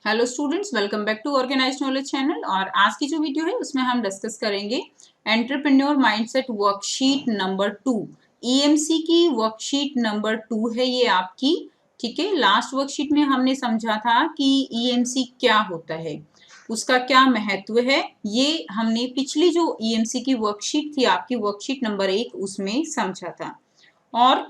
Hello students, welcome back to organised knowledge channel. और आज की जो वीडियो है उसमें हम डिस्कस करेंगे entrepreneur mindset worksheet number 2। EMC की वर्कशीट नंबर 2 है ये आपकी। ठीक है, लास्ट वर्कशीट में हमने समझा था कि ईएमसी क्या होता है, उसका क्या महत्व है, ये हमने पिछली जो ईएमसी की वर्कशीट थी आपकी वर्कशीट नंबर 1 उसमें समझा था। और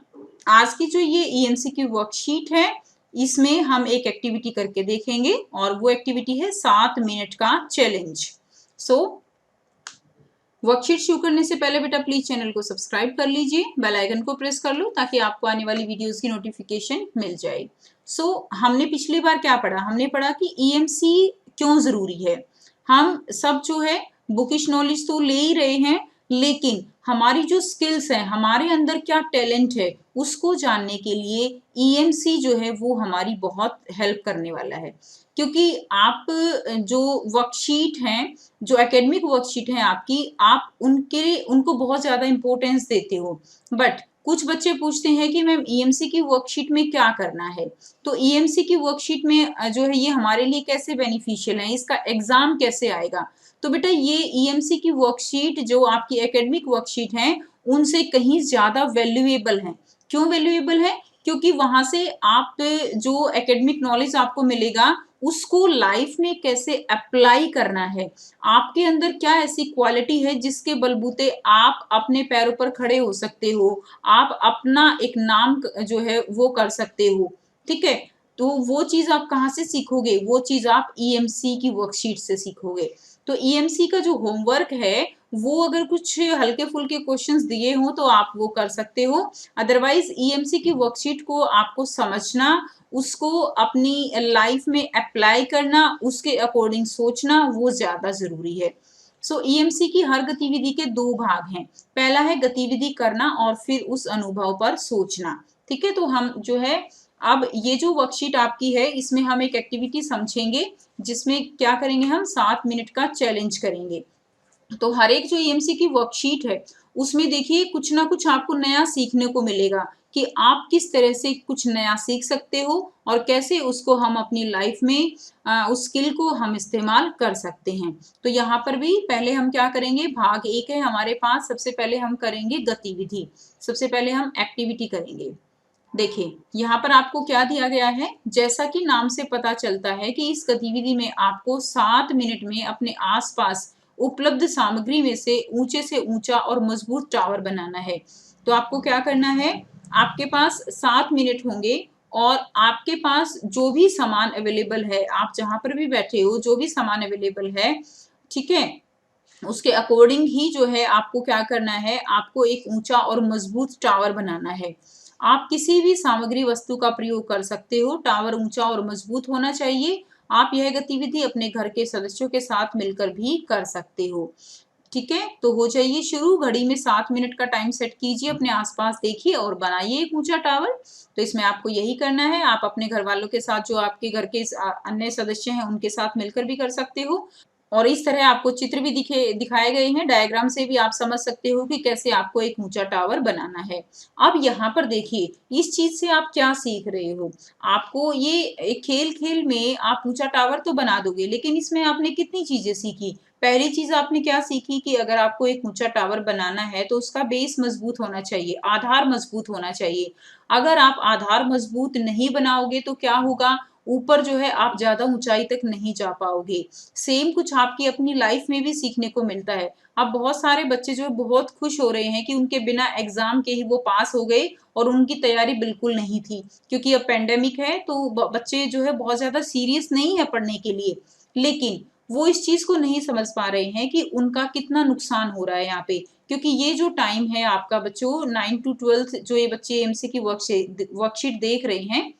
आज की जो ये ईएमसी की वर्कशीट है इसमें हम एक एक्टिविटी करके देखेंगे और वो एक्टिविटी है 7 मिनट का चैलेंज। सो वर्कशीट शुरू करने से पहले बेटा प्लीज चैनल को सब्सक्राइब कर लीजिए, बेल आइकन को प्रेस कर लो ताकि आपको आने वाली वीडियोस की नोटिफिकेशन मिल जाए। हमने पिछली बार क्या पढ़ा, हमने पढ़ा कि ईएमसी क्यों जरूरी है। हम सब जो है बुकिश नॉलेज तो ले ही रहे हैं, लेकिन हमारी जो स्किल्स हैं, हमारे अंदर क्या टैलेंट है, उसको जानने के लिए ईएमसी जो है वो हमारी बहुत हेल्प करने वाला है। क्योंकि आप जो वर्कशीट हैं, जो एकेडमिक वर्कशीट है आपकी, आप उनको बहुत ज्यादा इंपॉर्टेंस देते हो, बट कुछ बच्चे पूछते हैं कि मैम ईएमसी की वर्कशीट में क्या करना है। तो ईएमसी की वर्कशीट में जो है ये हमारे लिए कैसे बेनिफिशियल है, इसका एग्जाम कैसे आएगा। तो बेटा ये ईएमसी की वर्कशीट जो आपकी एकेडमिक वर्कशीट है उनसे कहीं ज्यादा वैल्यूएबल है। क्यों वैल्यूएबल है? क्योंकि वहां से आप जो एकेडमिक नॉलेज आपको मिलेगा उसको लाइफ में कैसे अप्लाई करना है, आपके अंदर क्या ऐसी क्वालिटी है जिसके बलबूते आप अपने पैरों पर खड़े हो सकते हो, आप अपना एक नाम जो है वो कर सकते हो। ठीक है, तो वो चीज आप कहाँ से सीखोगे, वो चीज आप ईएमसी की वर्कशीट से सीखोगे। तो ईएमसी का जो होमवर्क है वो अगर कुछ हल्के फुल्के क्वेश्चंस दिए हो तो आप वो कर सकते हो, अदरवाइज ईएमसी की वर्कशीट को आपको समझना, उसको अपनी लाइफ में अप्लाई करना, उसके अकॉर्डिंग सोचना वो ज्यादा जरूरी है। ईएमसी की हर गतिविधि के दो भाग हैं। पहला है गतिविधि करना और फिर उस अनुभव पर सोचना। ठीक है, तो हम जो है अब ये जो वर्कशीट आपकी है इसमें हम एक एक्टिविटी समझेंगे जिसमें क्या करेंगे, हम 7 मिनट का चैलेंज करेंगे। तो हर एक जो ईएमसी की वर्कशीट है उसमें देखिए कुछ ना कुछ आपको नया सीखने को मिलेगा कि आप किस तरह से कुछ नया सीख सकते हो और कैसे उसको हम अपनी लाइफ में उस स्किल को हम इस्तेमाल कर सकते हैं। तो यहाँ पर भी पहले हम क्या करेंगे, भाग 1 है हमारे पास। सबसे पहले हम करेंगे गतिविधि, सबसे पहले हम एक्टिविटी करेंगे। देखिए यहाँ पर आपको क्या दिया गया है, जैसा कि नाम से पता चलता है कि इस गतिविधि में आपको 7 मिनट में अपने आसपास उपलब्ध सामग्री में से ऊंचा और मजबूत टावर बनाना है। तो आपको क्या करना है, आपके पास 7 मिनट होंगे और आपके पास जो भी सामान अवेलेबल है, आप जहां पर भी बैठे हो जो भी सामान अवेलेबल है, ठीक है, उसके अकॉर्डिंग ही जो है आपको क्या करना है, आपको एक ऊंचा और मजबूत टावर बनाना है। आप किसी भी सामग्री वस्तु का प्रयोग कर सकते हो, टावर ऊंचा और मजबूत होना चाहिए। आप यह गतिविधि अपने घर के सदस्यों के साथ मिलकर भी कर सकते हो। ठीक है, तो हो जाइए शुरू। घड़ी में 7 मिनट का टाइम सेट कीजिए, अपने आसपास देखिए और बनाइए एक ऊंचा टावर। तो इसमें आपको यही करना है, आप अपने घर वालों के साथ, जो आपके घर के अन्य सदस्य हैं उनके साथ मिलकर भी कर सकते हो। और इस तरह आपको चित्र भी दिखाए गए हैं, डायग्राम से भी आप समझ सकते हो कि कैसे आपको एक ऊंचा टावर बनाना है। अब यहाँ पर देखिए इस चीज से आप क्या सीख रहे हो। आपको ये खेल खेल में आप ऊंचा टावर तो बना दोगे, लेकिन इसमें आपने कितनी चीजें सीखी। पहली चीज आपने क्या सीखी कि अगर आपको एक ऊंचा टावर बनाना है तो उसका बेस मजबूत होना चाहिए, आधार मजबूत होना चाहिए। अगर आप आधार मजबूत नहीं बनाओगे तो क्या होगा, ऊपर जो है आप ज्यादा ऊंचाई तक नहीं जा पाओगे। सेम कुछ आपकी अपनी लाइफ में भी सीखने को मिलता है। अब बहुत सारे बच्चे जो है बहुत खुश हो रहे हैं कि उनके बिना एग्जाम के ही वो पास हो गए और उनकी तैयारी बिल्कुल नहीं थी, क्योंकि अब पेंडेमिक है तो बच्चे जो है बहुत ज्यादा सीरियस नहीं है पढ़ने के लिए। लेकिन वो इस चीज को नहीं समझ पा रहे हैं कि उनका कितना नुकसान हो रहा है यहाँ पे। क्योंकि ये जो टाइम है आपका बच्चों 9 to 12 जो ये बच्चे एमसी की वर्कशीट देख रहे हैं,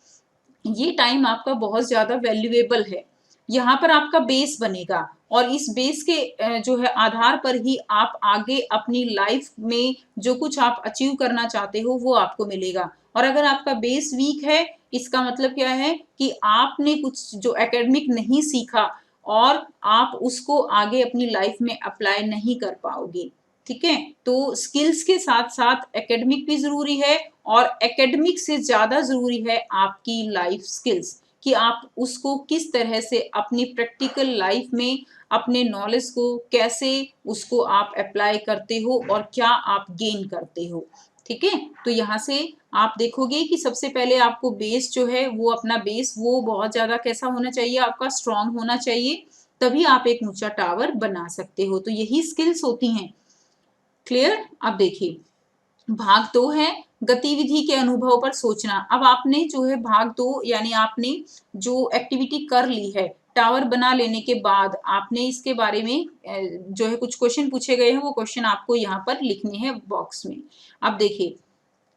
ये टाइम आपका बहुत ज्यादा वैल्यूएबल है। यहाँ पर आपका बेस बनेगा और इस बेस के जो है आधार पर ही आप आगे अपनी लाइफ में जो कुछ आप अचीव करना चाहते हो वो आपको मिलेगा। और अगर आपका बेस वीक है, इसका मतलब क्या है कि आपने कुछ जो एकेडमिक नहीं सीखा और आप उसको आगे अपनी लाइफ में अप्लाई नहीं कर पाओगे। ठीक है, तो स्किल्स के साथ साथ एकेडमिक भी जरूरी है और एकेडमिक से ज्यादा जरूरी है आपकी लाइफ स्किल्स। कि आप उसको किस तरह से अपनी प्रैक्टिकल लाइफ में अपने नॉलेज को कैसे उसको आप अप्लाई करते हो और क्या आप गेन करते हो। ठीक है, तो यहाँ से आप देखोगे कि सबसे पहले आपको बेस जो है वो अपना बेस वो बहुत ज्यादा कैसा होना चाहिए, आपका स्ट्रांग होना चाहिए, तभी आप एक ऊंचा टावर बना सकते हो। तो यही स्किल्स होती हैं। क्लियर? अब देखिए भाग 2 है गतिविधि के अनुभव पर सोचना। अब आपने जो है भाग 2 यानी आपने जो एक्टिविटी कर ली है टावर बना लेने के बाद आपने इसके बारे में जो है कुछ क्वेश्चन पूछे गए हैं, वो क्वेश्चन आपको यहाँ पर लिखने हैं बॉक्स में। अब देखिए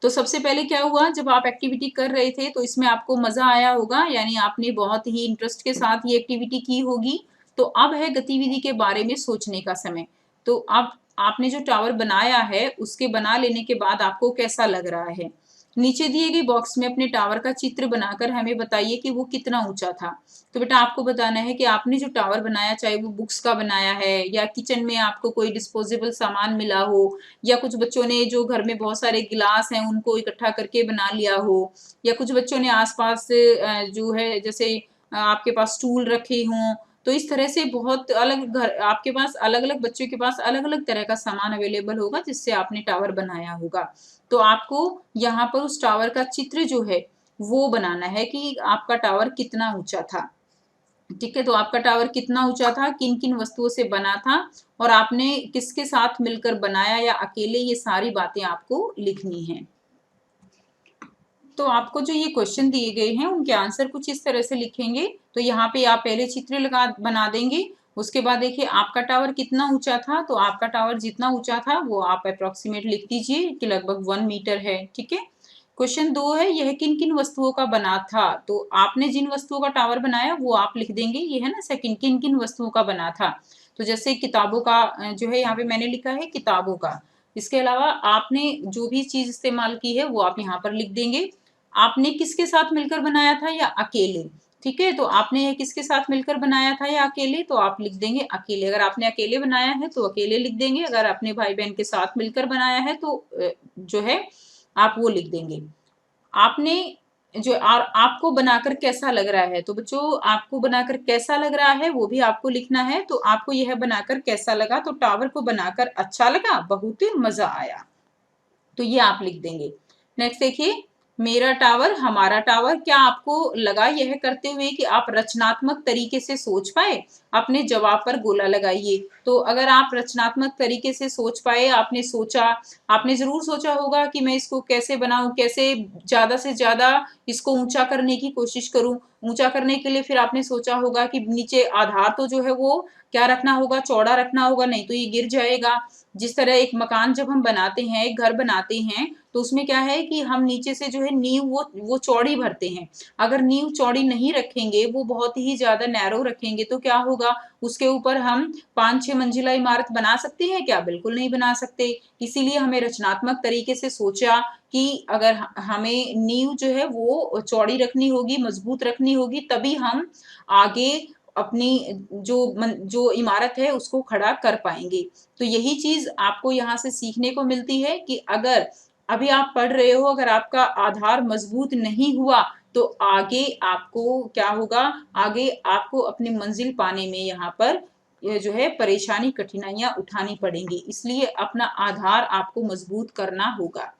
तो सबसे पहले क्या हुआ, जब आप एक्टिविटी कर रहे थे तो इसमें आपको मजा आया होगा, यानी आपने बहुत ही इंटरेस्ट के साथ ये एक्टिविटी की होगी। तो अब है गतिविधि के बारे में सोचने का समय। तो अब आपने जो टावर बनाया है उसके बना लेने के बाद आपको कैसा लग रहा है। नीचे दिए गए बॉक्स में अपने टावर का चित्र बनाकर हमें बताइए कि वो कितना ऊंचा था। तो बेटा आपको बताना है कि आपने जो टावर बनाया, चाहे वो बुक्स का बनाया है या किचन में आपको कोई डिस्पोजेबल सामान मिला हो, या कुछ बच्चों ने जो घर में बहुत सारे गिलास हैं उनको इकट्ठा करके बना लिया हो, या कुछ बच्चों ने आसपास जो है जैसे आपके पास स्टूल रखे हों। तो इस तरह से बहुत अलग घर आपके पास अलग अलग बच्चों के पास अलग अलग तरह का सामान अवेलेबल होगा जिससे आपने टावर बनाया होगा। तो आपको यहाँ पर उस टावर का चित्र जो है वो बनाना है कि आपका टावर कितना ऊंचा था। ठीक है, तो आपका टावर कितना ऊंचा था, किन किन वस्तुओं से बना था और आपने किसके साथ मिलकर बनाया या अकेले, ये सारी बातें आपको लिखनी है। तो आपको जो ये क्वेश्चन दिए गए हैं उनके आंसर कुछ इस तरह से लिखेंगे। तो यहाँ पे आप पहले चित्र लगा बना देंगे। उसके बाद देखिए आपका टावर कितना ऊंचा था, तो आपका टावर जितना ऊंचा था वो आप अप्रोक्सीमेट लिख दीजिए कि लगभग 1 मीटर है। ठीक है, क्वेश्चन 2 है यह किन किन वस्तुओं का बना था। तो आपने जिन वस्तुओं का टावर बनाया वो आप लिख देंगे। ये है ना सेकंड, किन किन वस्तुओं का बना था। तो जैसे किताबों का जो है यहाँ पे मैंने लिखा है किताबों का। इसके अलावा आपने जो भी चीज इस्तेमाल की है वो आप यहाँ पर लिख देंगे। आपने किसके साथ मिलकर बनाया था या अकेले। ठीक है, तो आपने यह किसके साथ मिलकर बनाया था या अकेले, तो आप लिख देंगे अकेले। अगर आपने अकेले बनाया है तो अकेले लिख देंगे, अगर आपने भाई बहन के साथ मिलकर बनाया है तो जो है आप वो लिख देंगे। आपने जो और आपको बनाकर कैसा लग रहा है, तो बच्चों आपको बनाकर कैसा लग रहा है वो भी आपको लिखना है। तो आपको यह बनाकर कैसा लगा, तो टावर को बनाकर अच्छा लगा, बहुत ही मजा आया, तो ये आप लिख देंगे। नेक्स्ट देखिए मेरा टावर हमारा टावर। क्या आपको लगा यह करते हुए कि आप रचनात्मक तरीके से सोच पाए। अपने जवाब पर गोला लगाइए। तो अगर आप रचनात्मक तरीके से सोच पाए, आपने सोचा, आपने जरूर सोचा होगा कि मैं इसको कैसे बनाऊं, कैसे ज्यादा से ज्यादा इसको ऊंचा करने की कोशिश करूं। ऊंचा करने के लिए फिर आपने सोचा होगा कि नीचे आधार तो जो है वो क्या रखना होगा, चौड़ा रखना होगा, नहीं तो ये गिर जाएगा। जिस तरह एक मकान जब हम बनाते हैं, एक घर बनाते हैं, तो उसमें क्या है कि हम नीचे से जो है नींव वो चौड़ी भरते हैं। अगर नींव चौड़ी नहीं रखेंगे, वो बहुत ही ज्यादा नैरो रखेंगे, तो क्या होगा, उसके ऊपर हम 5-6 मंजिला इमारत बना सकते हैं क्या, बिल्कुल नहीं बना सकते। इसीलिए हमें रचनात्मक तरीके से सोचा कि अगर हमें नींव जो है वो चौड़ी रखनी होगी, मजबूत रखनी होगी, तभी हम आगे अपनी जो इमारत है उसको खड़ा कर पाएंगे। तो यही चीज आपको यहाँ से सीखने को मिलती है कि अगर अभी आप पढ़ रहे हो, अगर आपका आधार मजबूत नहीं हुआ तो आगे आपको क्या होगा, आगे आपको अपनी मंजिल पाने में यहाँ पर ये जो है परेशानी कठिनाइयां उठानी पड़ेंगी। इसलिए अपना आधार आपको मजबूत करना होगा।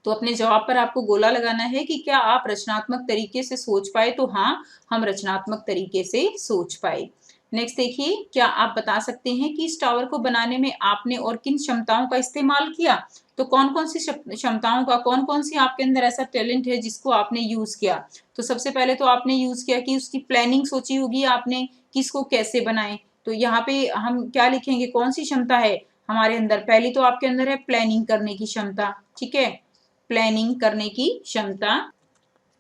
तो अपने जवाब पर आपको गोला लगाना है कि क्या आप रचनात्मक तरीके से सोच पाए, तो हाँ हम रचनात्मक तरीके से सोच पाए। नेक्स्ट देखिए क्या आप बता सकते हैं कि इस टावर को बनाने में आपने और किन क्षमताओं का इस्तेमाल किया। तो कौन कौन सी क्षमताओं का, कौन कौन सी आपके अंदर ऐसा टैलेंट है जिसको आपने यूज किया। तो सबसे पहले तो आपने यूज किया कि उसकी प्लानिंग सोची होगी आपने कि इसको कैसे बनाएं। तो यहाँ पे हम क्या लिखेंगे, कौन सी क्षमता है हमारे अंदर। पहली तो आपके अंदर है प्लानिंग करने की क्षमता। ठीक है, प्लानिंग करने की क्षमता।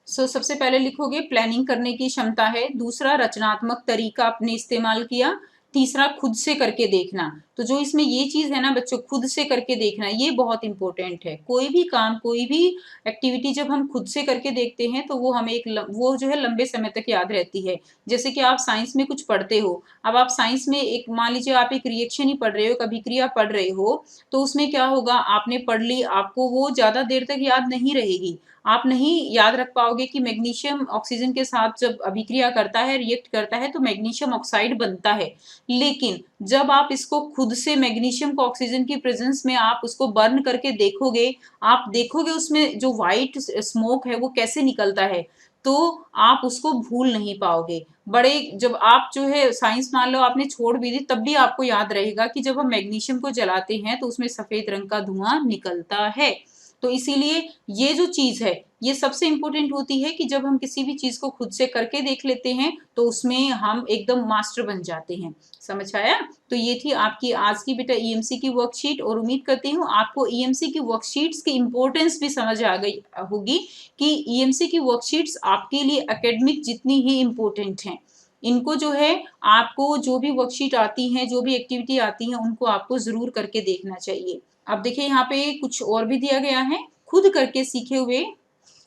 सबसे पहले लिखोगे प्लानिंग करने की क्षमता है। दूसरा रचनात्मक तरीका आपने इस्तेमाल किया। तीसरा खुद से करके देखना। तो तो जो इसमें ये चीज है ना बच्चों, खुद से करके देखना, ये बहुत इंपॉर्टेंट है। कोई भी काम, कोई भी एक्टिविटी जब हम खुद से करके देखते हैं तो वो हमें वो जो है लंबे समय तक याद रहती है। जैसे कि आप साइंस में कुछ पढ़ते हो, अब आप साइंस में एक, मान लीजिए आप एक रिएक्शन ही पढ़ रहे हो, एक अभिक्रिया पढ़ रहे हो, तो उसमें क्या होगा, आपने पढ़ ली, आपको वो ज्यादा देर तक याद नहीं रहेगी। आप नहीं याद रख पाओगे कि मैग्नीशियम ऑक्सीजन के साथ जब अभिक्रिया करता है, रिएक्ट करता है, तो मैग्नीशियम ऑक्साइड बनता है। लेकिन जब आप इसको खुद से मैग्नीशियम को ऑक्सीजन की प्रेजेंस में आप उसको बर्न करके देखोगे, आप देखोगे उसमें जो व्हाइट स्मोक है वो कैसे निकलता है, तो आप उसको भूल नहीं पाओगे। बड़े, जब आप जो है साइंस मान लो आपने छोड़ भी दी, तब भी आपको याद रहेगा कि जब हम मैग्नीशियम को जलाते हैं तो उसमें सफेद रंग का धुआं निकलता है। तो इसीलिए ये जो चीज है ये सबसे इंपॉर्टेंट होती है कि जब हम किसी भी चीज को खुद से करके देख लेते हैं तो उसमें हम एकदम मास्टर बन जाते हैं। समझ आया? तो ये थी आपकी आज की बेटा ईएमसी की वर्कशीट, और उम्मीद करती हूँ आपको ईएमसी की वर्कशीट्स की इंपॉर्टेंस भी समझ आ गई होगी कि ईएमसी की वर्कशीट्स आपके लिए एकेडमिक जितनी ही इंपॉर्टेंट हैं। इनको जो है, आपको जो भी वर्कशीट आती हैं, जो भी एक्टिविटी आती हैं, उनको आपको जरूर करके देखना चाहिए। अब देखिए यहाँ पे कुछ और भी दिया गया है। खुद करके सीखे हुए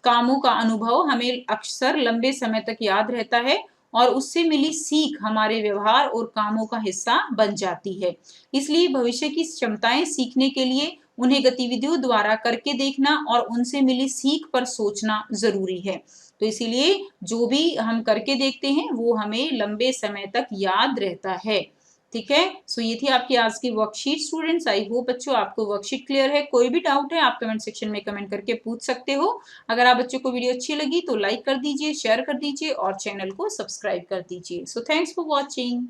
कामों का अनुभव हमें अक्सर लंबे समय तक याद रहता है और उससे मिली सीख हमारे व्यवहार और कामों का हिस्सा बन जाती है। इसलिए भविष्य की क्षमताएं सीखने के लिए उन्हें गतिविधियों द्वारा करके देखना और उनसे मिली सीख पर सोचना जरूरी है। तो इसीलिए जो भी हम करके देखते हैं वो हमें लंबे समय तक याद रहता है। ठीक है, सो ये थी आपकी आज की वर्कशीट स्टूडेंट्स। आई होप बच्चों आपको वर्कशीट क्लियर है। कोई भी डाउट है आप कमेंट सेक्शन में कमेंट करके पूछ सकते हो। अगर आप बच्चों को वीडियो अच्छी लगी तो लाइक कर दीजिए, शेयर कर दीजिए और चैनल को सब्सक्राइब कर दीजिए। So thanks for watching.